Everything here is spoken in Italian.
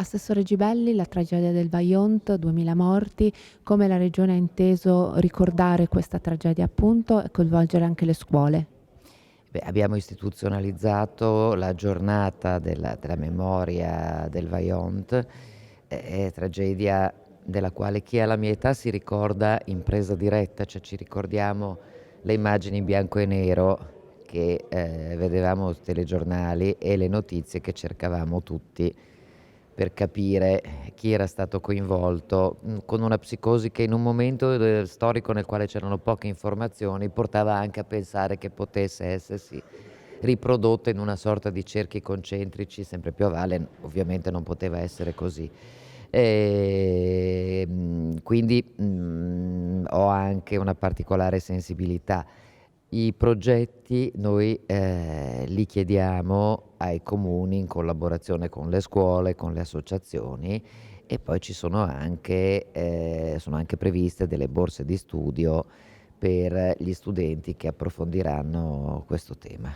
Assessore Gibelli, la tragedia del Vajont, 2000 morti, come la Regione ha inteso ricordare questa tragedia appunto e coinvolgere anche le scuole? Beh, abbiamo istituzionalizzato la giornata della memoria del Vajont, tragedia della quale chi ha la mia età si ricorda in presa diretta, cioè ci ricordiamo le immagini in bianco e nero che vedevamo sui telegiornali e le notizie che cercavamo tutti per capire chi era stato coinvolto, con una psicosi che in un momento storico nel quale c'erano poche informazioni, portava anche a pensare che potesse essersi riprodotta in una sorta di cerchi concentrici sempre più a valle. Ovviamente non poteva essere così. Quindi, ho anche una particolare sensibilità. I progetti noi, li chiediamo ai comuni in collaborazione con le scuole, con le associazioni, e poi ci sono anche previste delle borse di studio per gli studenti che approfondiranno questo tema.